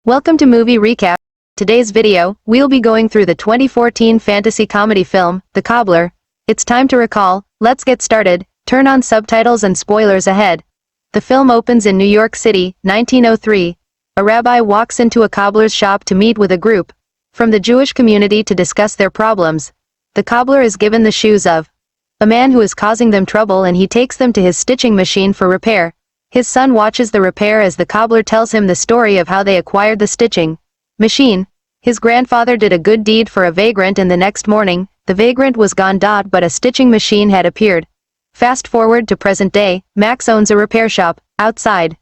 Welcome to Movie Recap. Today's video, we'll be going through the 2014 fantasy comedy film, The Cobbler. It's time to recall, let's get started, turn on subtitles and spoilers ahead. The film opens in New York City, 1903. A rabbi walks into a cobbler's shop to meet with a group from the Jewish community to discuss their problems. The cobbler is given the shoes of a man who is causing them trouble and he takes them to his stitching machine for repair. His son watches the repair as the cobbler tells him the story of how they acquired the stitching machine. His grandfather did a good deed for a vagrant and the next morning, the vagrant was gone. But a stitching machine had appeared. Fast forward to present day, Max owns a repair shop. Outside,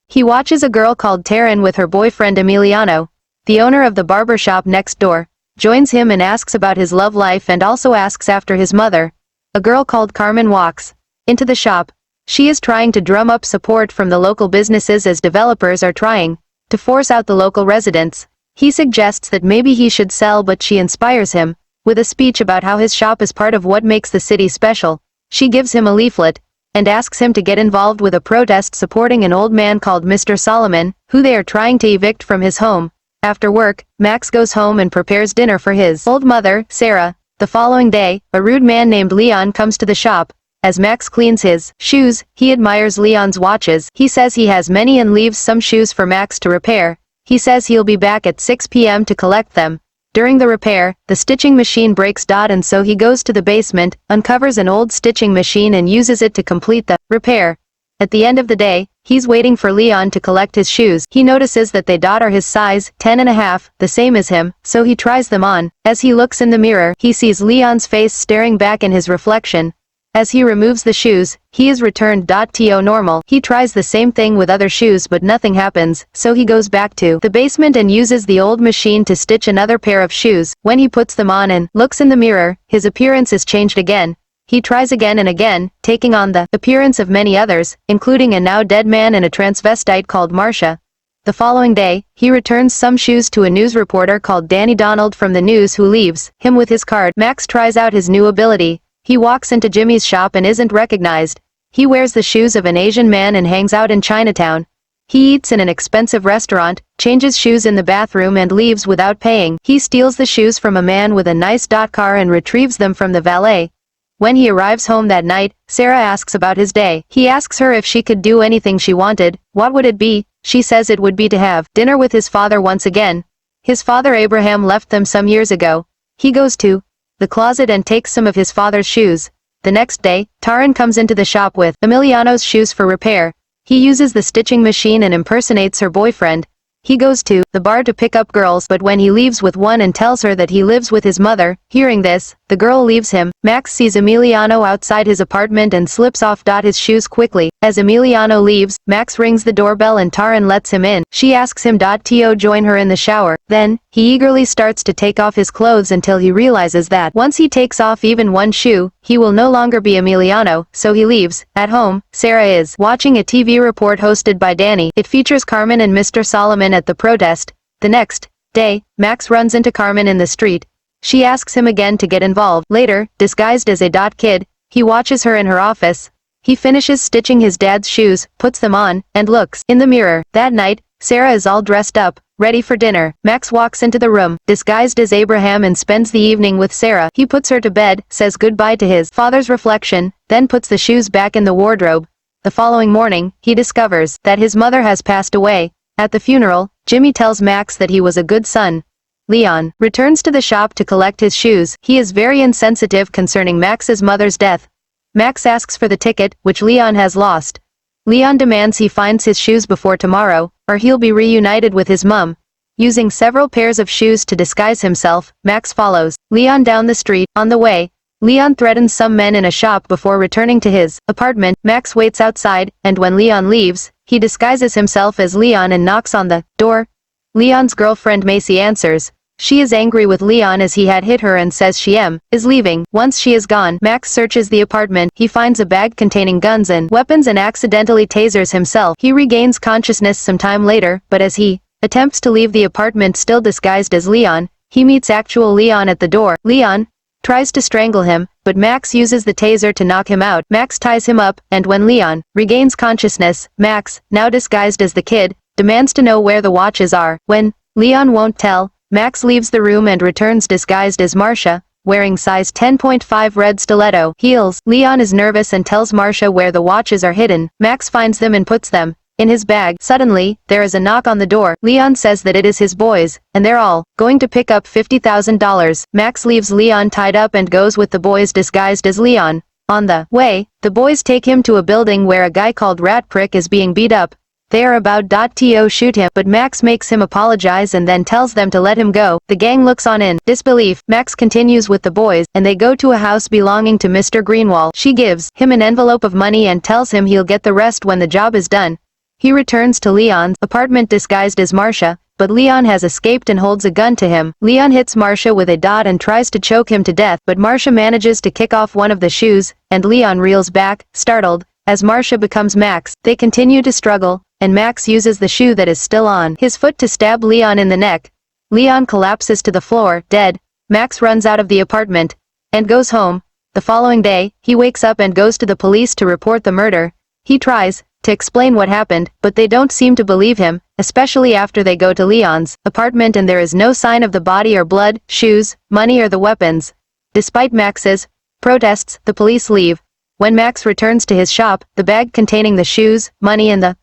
he watches a girl called Taryn with her boyfriend Emiliano. The owner of the barber shop next door joins him and asks about his love life and also asks after his mother. A girl called Carmen walks into the shop. She is trying to drum up support from the local businesses as developers are trying to force out the local residents. He suggests that maybe he should sell, but she inspires him with a speech about how his shop is part of what makes the city special. She gives him a leaflet and asks him to get involved with a protest supporting an old man called Mr. Solomon, who they are trying to evict from his home. After work, Max goes home and prepares dinner for his old mother, Sarah. The following day, a rude man named Leon comes to the shop. As Max cleans his shoes, he admires Leon's watches. He says he has many and leaves some shoes for Max to repair. He says he'll be back at 6 p.m. to collect them. During the repair, the stitching machine breaks. And so he goes to the basement, uncovers an old stitching machine and uses it to complete the repair. At the end of the day, he's waiting for Leon to collect his shoes. He notices that they are his size, 10.5, the same as him, so he tries them on. As he looks in the mirror, he sees Leon's face staring back in his reflection. As he removes the shoes, he is returned to normal. He tries the same thing with other shoes but nothing happens, so he goes back to the basement and uses the old machine to stitch another pair of shoes. When he puts them on and looks in the mirror, his appearance is changed again. He tries again and again, taking on the appearance of many others, including a now dead man and a transvestite called Marcia. The following day, he returns some shoes to a news reporter called Danny Donald from the news who leaves him with his card. Max tries out his new ability. He walks into Jimmy's shop and isn't recognized. He wears the shoes of an Asian man and hangs out in Chinatown. He eats in an expensive restaurant, changes shoes in the bathroom and leaves without paying. He steals the shoes from a man with a nice car and retrieves them from the valet. When he arrives home that night, Sarah asks about his day. He asks her if she could do anything she wanted. What would it be? She says it would be to have dinner with his father once again. His father Abraham left them some years ago. He goes to the closet and takes some of his father's shoes. The next day, Taryn comes into the shop with Emiliano's shoes for repair. He uses the stitching machine and impersonates her boyfriend. He goes to the bar to pick up girls, but when he leaves with one and tells her that he lives with his mother, hearing this, the girl leaves him. Max sees Emiliano outside his apartment and slips off his shoes quickly. As Emiliano leaves, Max rings the doorbell and Taryn lets him in. She asks him to join her in the shower. Then, he eagerly starts to take off his clothes until he realizes that once he takes off even one shoe, he will no longer be Emiliano, so he leaves. At home, Sarah is watching a TV report hosted by Danny. It features Carmen and Mr. Solomon at the protest. The next day, Max runs into Carmen in the street. She asks him again to get involved. Later, disguised as a kid, he watches her in her office. He finishes stitching his dad's shoes, puts them on, and looks in the mirror. That night, Sarah is all dressed up, ready for dinner. Max walks into the room, disguised as Abraham, and spends the evening with Sarah. He puts her to bed, says goodbye to his father's reflection, then puts the shoes back in the wardrobe. The following morning, he discovers that his mother has passed away. At the funeral, Jimmy tells Max that he was a good son. Leon returns to the shop to collect his shoes. He is very insensitive concerning Max's mother's death. Max asks for the ticket, which Leon has lost. Leon demands he finds his shoes before tomorrow, or he'll be reunited with his mom. Using several pairs of shoes to disguise himself, Max follows Leon down the street. On the way, Leon threatens some men in a shop before returning to his apartment. Max waits outside, and when Leon leaves, he disguises himself as Leon and knocks on the door. Leon's girlfriend Macy answers. She is angry with Leon as he had hit her and says she is leaving. Once she is gone, Max searches the apartment. He finds a bag containing guns and weapons and accidentally tasers himself. He regains consciousness some time later, but as he attempts to leave the apartment still disguised as Leon, he meets actual Leon at the door. Leon tries to strangle him, but Max uses the taser to knock him out. Max ties him up, and when Leon regains consciousness, Max, now disguised as the kid, demands to know where the watches are. When Leon won't tell, Max leaves the room and returns disguised as Marcia, wearing size 10.5 red stiletto heels. Leon is nervous and tells Marcia where the watches are hidden. Max finds them and puts them in his bag. Suddenly, there is a knock on the door. Leon says that it is his boys, and they're all going to pick up $50,000. Max leaves Leon tied up and goes with the boys disguised as Leon. On the way, the boys take him to a building where a guy called Rat Prick is being beat up. They are about to shoot him, but Max makes him apologize and then tells them to let him go. The gang looks on in disbelief. Max continues with the boys, and they go to a house belonging to Mr. Greenwall. She gives him an envelope of money and tells him he'll get the rest when the job is done. He returns to Leon's apartment disguised as Marcia, but Leon has escaped and holds a gun to him. Leon hits Marcia with a dot and tries to choke him to death, but Marcia manages to kick off one of the shoes, and Leon reels back, startled. As Marcia becomes Max, they continue to struggle, and Max uses the shoe that is still on his foot to stab Leon in the neck. Leon collapses to the floor, dead. Max runs out of the apartment and goes home. The following day, he wakes up and goes to the police to report the murder. He tries to explain what happened, but they don't seem to believe him, especially after they go to Leon's apartment and there is no sign of the body or blood, shoes, money or the weapons. Despite Max's protests, the police leave. When Max returns to his shop, the bag containing the shoes, money and the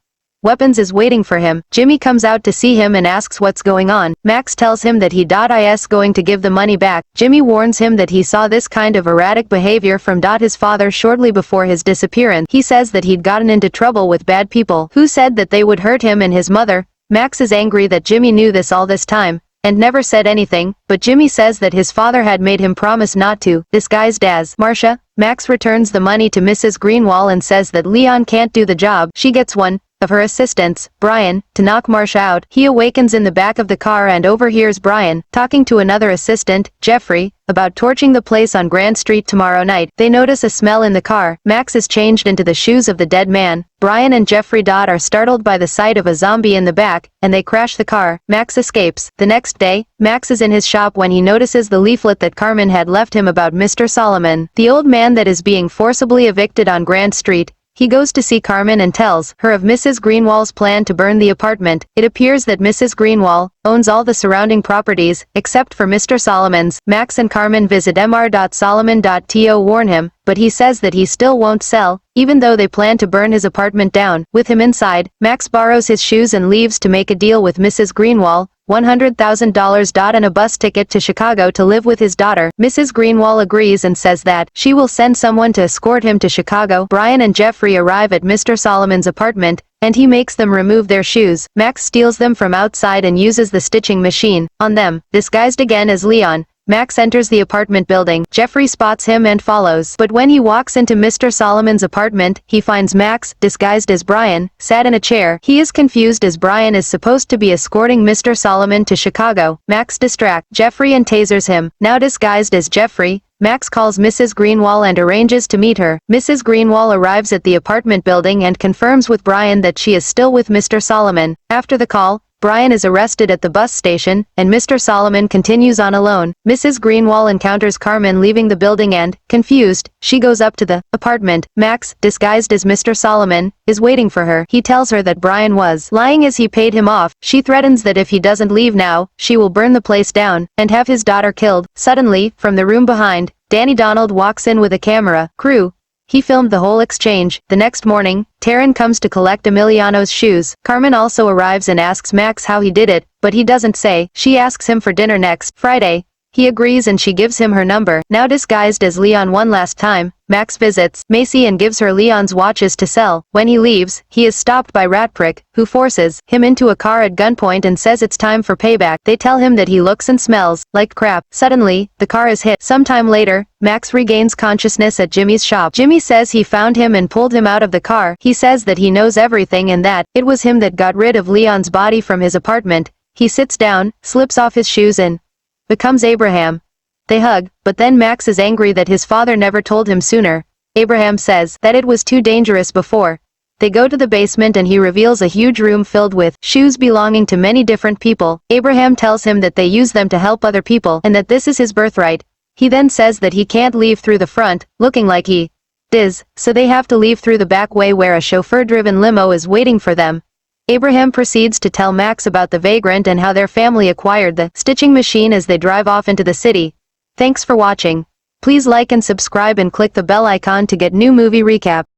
weapons is waiting for him. Jimmy comes out to see him and asks what's going on. Max tells him that is going to give the money back. Jimmy warns him that he saw this kind of erratic behavior from his father shortly before his disappearance. He says that he'd gotten into trouble with bad people who said that they would hurt him and his mother. Max is angry that Jimmy knew this all this time and never said anything, but Jimmy says that his father had made him promise not to. Disguised as Marcia, Max returns the money to Mrs. Greenwall and says that Leon can't do the job. She gets one of her assistants, Brian, to knock Marcia out. He awakens in the back of the car and overhears Brian talking to another assistant, Jeffrey, about torching the place on Grand Street tomorrow night. They notice a smell in the car. Max is changed into the shoes of the dead man. Brian and Jeffrey are startled by the sight of a zombie in the back, and they crash the car. Max escapes. The next day, Max is in his shop when he notices the leaflet that Carmen had left him about Mr. Solomon, the old man that is being forcibly evicted on Grand Street. He goes to see Carmen and tells her of Mrs. Greenwall's plan to burn the apartment. It appears that Mrs. Greenwall owns all the surrounding properties, except for Mr. Solomon's. Max and Carmen visit Mr. warn him, but he says that he still won't sell, even though they plan to burn his apartment down. With him inside, Max borrows his shoes and leaves to make a deal with Mrs. Greenwall, $100,000 and a bus ticket to Chicago to live with his daughter. Mrs. Greenwall agrees and says that she will send someone to escort him to Chicago. Brian and Jeffrey arrive at Mr. Solomon's apartment, and he makes them remove their shoes. Max steals them from outside and uses the stitching machine on them. Disguised again as Leon, Max enters the apartment building. Jeffrey spots him and follows. But when he walks into Mr. Solomon's apartment, he finds Max, disguised as Brian, sat in a chair. He is confused as Brian is supposed to be escorting Mr. Solomon to Chicago. Max distracts Jeffrey and tasers him. Now disguised as Jeffrey, Max calls Mrs. Greenwall and arranges to meet her. Mrs. Greenwall arrives at the apartment building and confirms with Brian that she is still with Mr. Solomon. After the call, Brian is arrested at the bus station, and Mr. Solomon continues on alone. Mrs. Greenwall encounters Carmen leaving the building and, confused, she goes up to the apartment. Max, disguised as Mr. Solomon, is waiting for her. He tells her that Brian was lying as he paid him off. She threatens that if he doesn't leave now, she will burn the place down and have his daughter killed. Suddenly, from the room behind, Danny Donald walks in with a camera crew. He filmed the whole exchange. The next morning, Taryn comes to collect Emiliano's shoes. Carmen also arrives and asks Max how he did it, but he doesn't say. She asks him for dinner next Friday. He agrees and she gives him her number. Now disguised as Leon one last time, Max visits Macy and gives her Leon's watches to sell. When he leaves, he is stopped by Ratprick, who forces him into a car at gunpoint and says it's time for payback. They tell him that he looks and smells like crap. Suddenly, the car is hit. Sometime later, Max regains consciousness at Jimmy's shop. Jimmy says he found him and pulled him out of the car. He says that he knows everything and that it was him that got rid of Leon's body from his apartment. He sits down, slips off his shoes and becomes Abraham. They hug, but then Max is angry that his father never told him sooner. Abraham says that it was too dangerous before. They go to the basement and he reveals a huge room filled with shoes belonging to many different people. Abraham tells him that they use them to help other people and that this is his birthright. He then says that he can't leave through the front, looking like he is, so they have to leave through the back way where a chauffeur-driven limo is waiting for them. Abraham proceeds to tell Max about the vagrant and how their family acquired the stitching machine as they drive off into the city. Thanks for watching. Please like and subscribe and click the bell icon to get new movie recap.